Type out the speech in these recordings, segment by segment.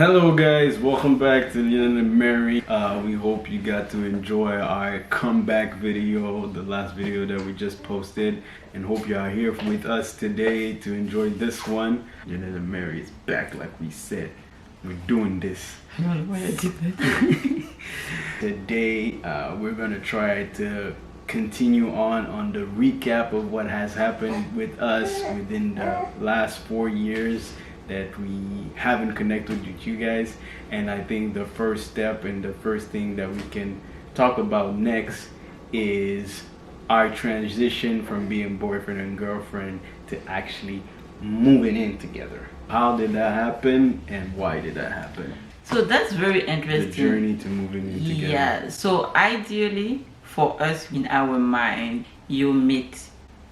Hello guys, welcome back to Lionel and Mary. We hope you got to enjoy our comeback video, the last video that we just posted, and hope you are here with us today to enjoy this one. Lionel and Mary is back like we said. We're doing this. I don't know why I did that. Today we're gonna try to continue on the recap of what has happened with us within the last 4 years that we haven't connected with you guys. And I think the first step and the first thing that we can talk about next is our transition from being boyfriend and girlfriend to actually moving in together. How did that happen and why did that happen? So that's very interesting. The journey to moving in together. Yeah, so ideally for us in our mind, you meet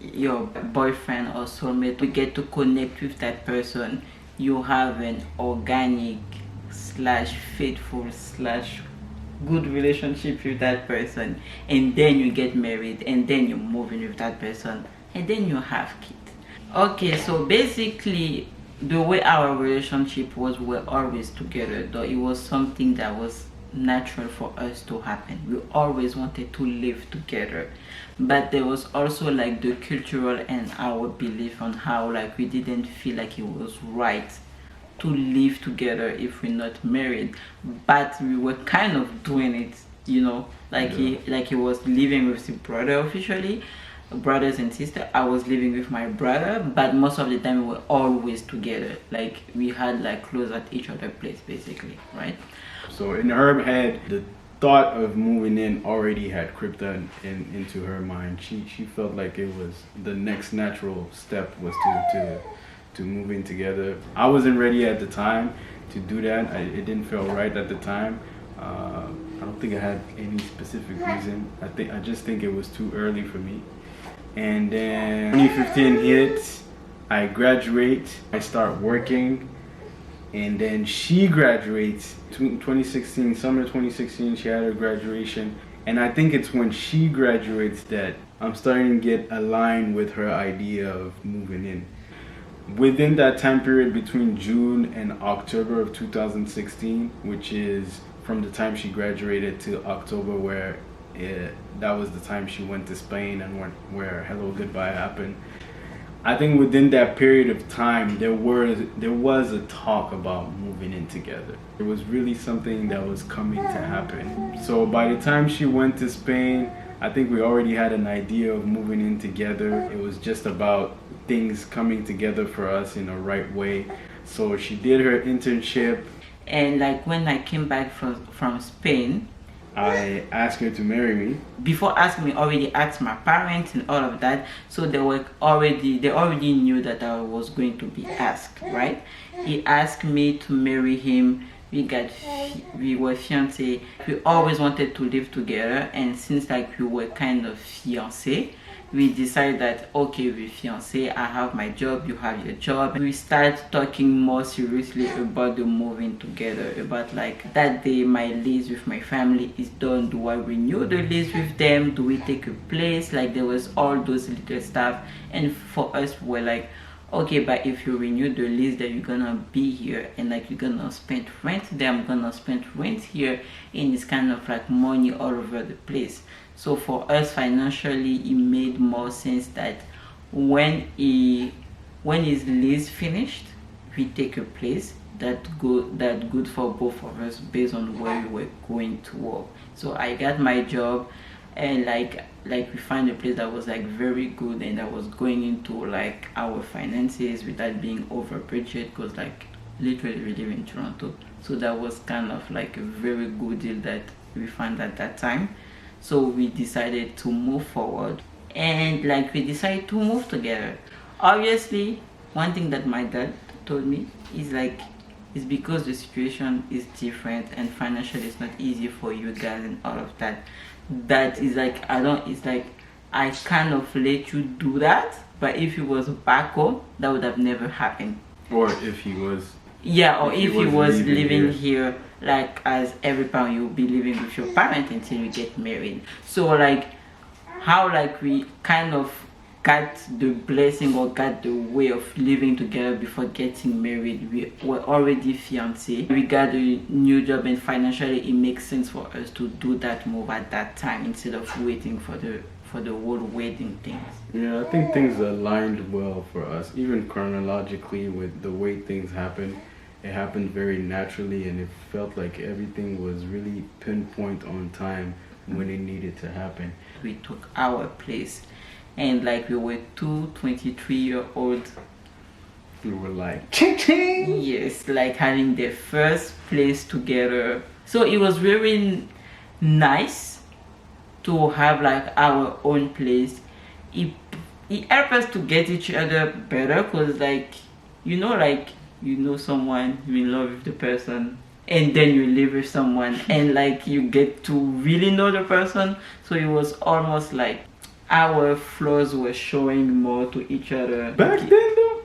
your boyfriend or soulmate, we get to connect with that person. You have an organic slash faithful slash good relationship with that person, and then you get married, and then you move in with that person, and then you have kids. Okay, so basically the way our relationship was, we're always together, though it was something that was natural for us to happen. We always wanted to live together, but there was also like the cultural and our belief on how like we didn't feel like it was right to live together if we're not married, but we were kind of doing it, you know, like he was living with his brother officially, brothers and sister. I was living with my brother, but most of the time we were always together, like we had like clothes at each other place basically, right? So in her head, the thought of moving in already had crept into her mind. She felt like it was the next natural step was to move in together. I wasn't ready at the time to do that. It didn't feel right at the time. I don't think I had any specific reason. I just think it was too early for me. And then 2015 hits, I graduate, I start working, and then she graduates 2016, summer 2016. She had her graduation, and I think it's when she graduates that I'm starting to get aligned with her idea of moving in. Within that time period between June and October of 2016, which is from the time she graduated to October, where that was the time she went to Spain and where Hello Goodbye happened. I think within that period of time, there was a talk about moving in together. It was really something that was coming to happen. So by the time she went to Spain, I think we already had an idea of moving in together. It was just about things coming together for us in a right way. So she did her internship. And like when I came back from Spain, I asked her to marry me. Before asking me, already asked my parents and all of that. So they already knew that I was going to be asked, right? He asked me to marry him. We were fiancés. We always wanted to live together, and since like we were kind of fiancés, we decided that okay, we're fiancés, I have my job, you have your job. We start talking more seriously about the moving together, about like that day my lease with my family is done. Do I renew the lease with them? Do we take a place? Like there was all those little stuff, and for us we're like, okay, but if you renew the lease, then you're gonna be here, and like you're gonna spend rent there, I'm gonna spend rent here, and it's kind of like money all over the place. So for us financially, it made more sense that when his lease finished, we take a place that good for both of us based on where we were going to work. So I got my job, and like we find a place that was like very good and that was going into like our finances without being over budget, because like literally we live in Toronto. So that was kind of like a very good deal that we found at that time. So we decided to move forward, and like we decided to move together. Obviously, one thing that my dad told me is like, it's because the situation is different and financially it's not easy for you guys and all of that. That is like, it's like I kind of let you do that, but if he was back home, that would have never happened. Or if he was, yeah, or if he was living here, like as every parent, you'll be living with your parent until you get married. So like how like we kind of got the blessing or got the way of living together before getting married. We were already fiancé. We got a new job, and financially it makes sense for us to do that move at that time instead of waiting for the whole wedding things. Yeah, I think things aligned well for us, even chronologically with the way things happened. It happened very naturally, and it felt like everything was really pinpoint on time when it needed to happen. We took our place, and like we were two 23-year-olds. We were like, ching ching! Yes, like having their first place together. So it was very nice to have like our own place. It helped us to get each other better, because like you know someone, you in love with the person, and then you live with someone, and like you get to really know the person. So it was almost like our flaws were showing more to each other. Back then though?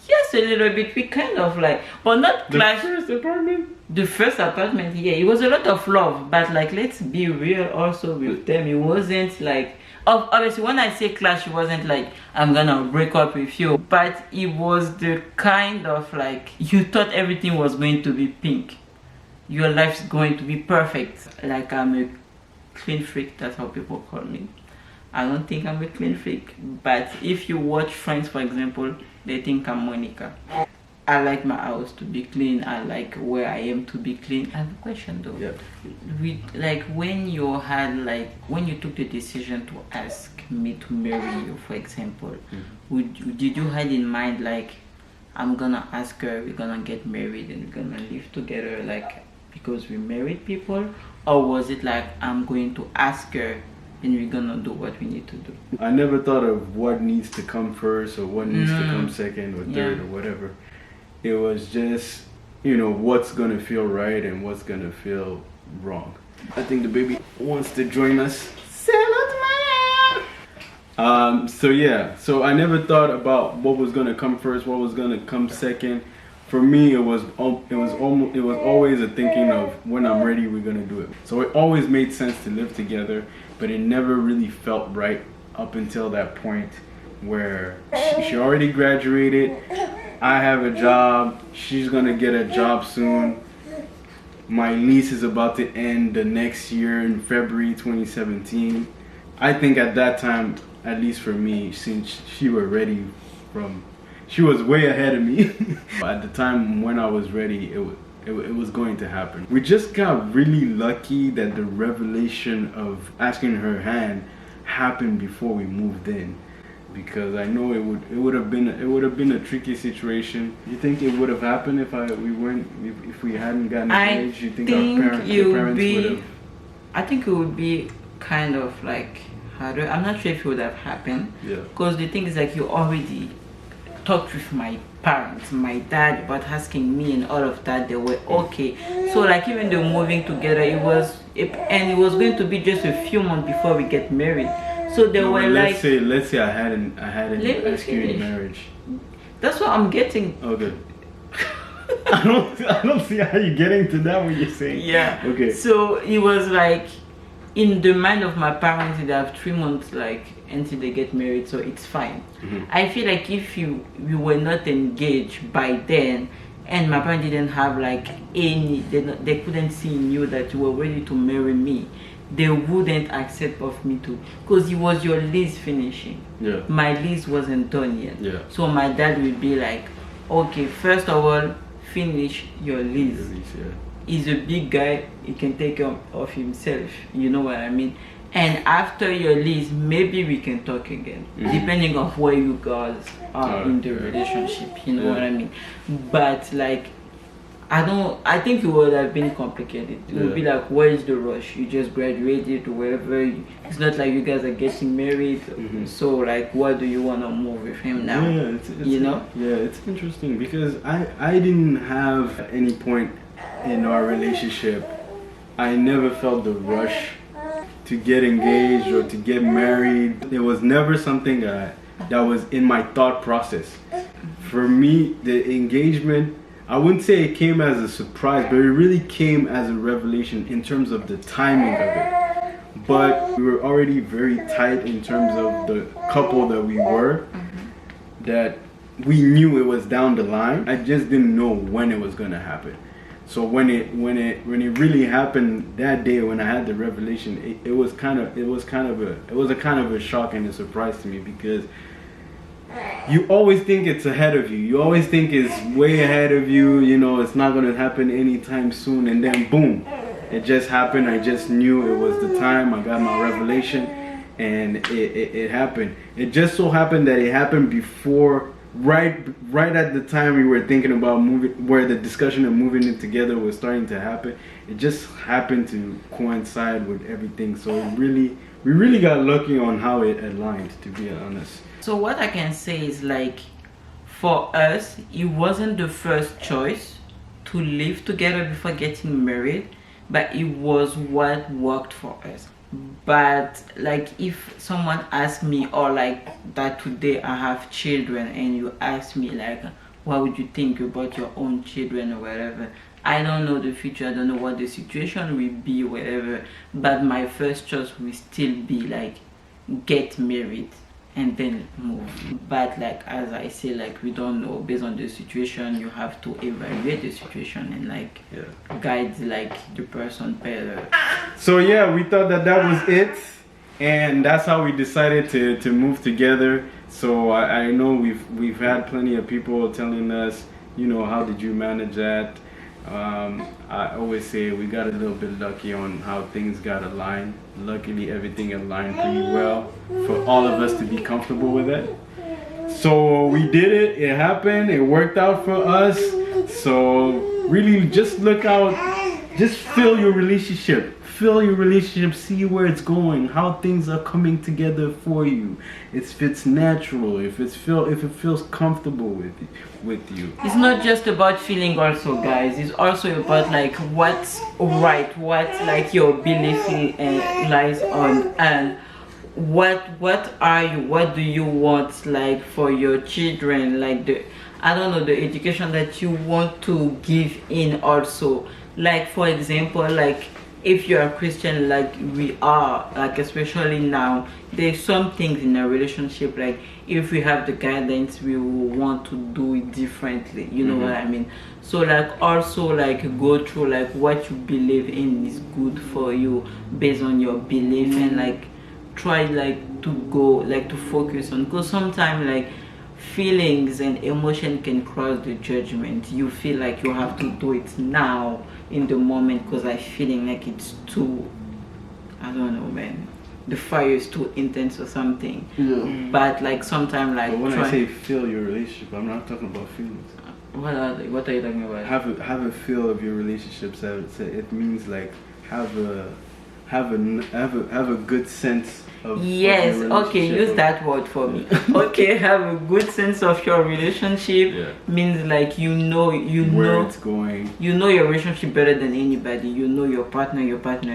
Yes, a little bit. We kind of like, but not clash. The first apartment? The first apartment, yeah, it was a lot of love, but like, let's be real also with them. It wasn't like, obviously when I say clash, it wasn't like I'm gonna break up with you, but it was the kind of like, you thought everything was going to be pink, your life's going to be perfect. Like, I'm a clean freak, that's how people call me. I don't think I'm a clean freak, but if you watch Friends, for example, they think I'm Monica. I like my house to be clean. I like where I am to be clean. I have a question though. Yeah. Like when you took the decision to ask me to marry you, for example, did you had in mind like, I'm gonna ask her, we're gonna get married and we're gonna live together, like because we married people, or was it like, I'm going to ask her and we're gonna do what we need to do? I never thought of what needs to come first or what needs to come second or third or whatever. It was just, what's gonna feel right and what's gonna feel wrong. I think the baby wants to join us. Say hello to my mom. So I never thought about what was gonna come first, what was gonna come second. For me, it was always a thinking of when I'm ready, we're gonna do it. So it always made sense to live together, but it never really felt right up until that point where she already graduated. I have a job. She's gonna get a job soon. My lease is about to end the next year in February 2017. I think at that time, at least for me, since she was ready she was way ahead of me. At the time when I was ready, it was going to happen. We just got really lucky that the revelation of asking her hand happened before we moved in, because I know it would have been a tricky situation. You think it would have happened if we hadn't gotten engaged? You think our parents would have? I think it would be kind of like harder. I'm not sure if it would have happened. Yeah. Because the thing is, like, you already talked with my parents, my dad, about asking me and all of that. They were okay. So like, even though moving together, it was going to be just a few months before we get married. So they were like, let's say I hadn't asked you in marriage. That's what I'm getting. Okay. I don't see how you're getting to that when you're saying. Yeah. Okay. So it was like, in the mind of my parents, they have 3 months like until they get married, so it's fine. I feel like if you were not engaged by then, and my parents didn't have like they couldn't see in you that you were ready to marry me, they wouldn't accept of me too, because it was your lease finishing. Yeah. My lease wasn't done yet. Yeah. So my dad would be like, okay, first of all, finish your lease. He's a big guy, he can take care of himself, you know what I mean? And after your lease, maybe we can talk again, depending on where you guys are in the relationship, you know what I mean? But like, I think it would have been complicated. It would be like, where is the rush? You just graduated or wherever. It's not like you guys are getting married. So like, why do you want to move with him now? Yeah, it's interesting because I didn't have at any point in our relationship, I never felt the rush to get engaged or to get married. It was never something that was in my thought process. For me, the engagement, I wouldn't say it came as a surprise, but it really came as a revelation in terms of the timing of it. but we were already very tight in terms of the couple that we were, that we knew it was down the line. I just didn't know when it was gonna happen. So when it really happened that day, when I had the revelation, it was a kind of a shock and a surprise to me, because you always think it's ahead of you. You always think it's way ahead of you. You know, it's not gonna happen anytime soon, and then boom, it just happened. I just knew it was the time. I got my revelation, and it happened. It just so happened that it happened before, right at the time we were thinking about moving, where the discussion of moving it together was starting to happen. It just happened to coincide with everything. So we really got lucky on how it aligned, to be honest. So what I can say is, like, for us, it wasn't the first choice to live together before getting married, but it was what worked for us. But like, if someone asked me, or like that today I have children, and you ask me like, what would you think about your own children or whatever, I don't know the future, I don't know what the situation will be, whatever, but my first choice will still be like, get married and then move. But like, as I say, like, we don't know, based on the situation. You have to evaluate the situation and like guide like the person better. So yeah, we thought that was it, and that's how we decided to move together. So I know we've had plenty of people telling us, you know, how did you manage that? I always say we got a little bit lucky on how things got aligned. Luckily, everything aligned pretty well for all of us to be comfortable with it. So we did it. It happened. It worked out for us. So really, just look out. Just feel your relationship. Feel your relationship. See where it's going. How things are coming together for you. If it's natural. If it feels comfortable with you. It's not just about feeling, also, guys. It's also about like what's right, what like your belief lies on, and what are you, what do you want like for your children, like the, I don't know, the education that you want to give in also. Like, for example, like if you're a Christian like we are, like especially now, there's some things in a relationship, like if we have the guidance, we will want to do it differently, you know what I mean? So like, also like go through like what you believe in is good for you based on your belief, and like try like to go like to focus on, because sometimes like feelings and emotion can cross the judgment. You feel like you have to do it now in the moment because I'm feeling like it's too, I don't know, man, the fire is too intense or something. But like sometimes like, but when I say feel your relationship, I'm not talking about feelings. What are you talking about? Have a feel of your relationships. I would say it means like have a good sense of yes, of okay, use that word for me. Okay, have a good sense of your relationship. Means like you know where it's going. You know your relationship better than anybody. You know your partner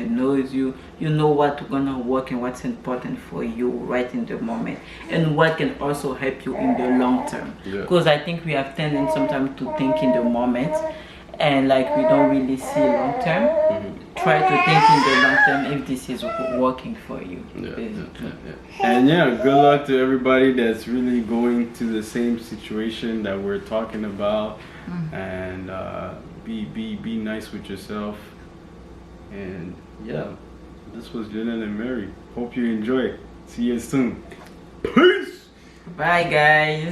knows you. You know what's gonna work and what's important for you right in the moment, and what can also help you in the long term. Because I think we have tendency sometimes to think in the moment, and like we don't really see long term. Try to think in the long term if this is working for you. And yeah, good luck to everybody that's really going to the same situation that we're talking about. And be nice with yourself. And yeah, this was Lionel and Mary. Hope you enjoy. See you soon. Peace. Bye, guys.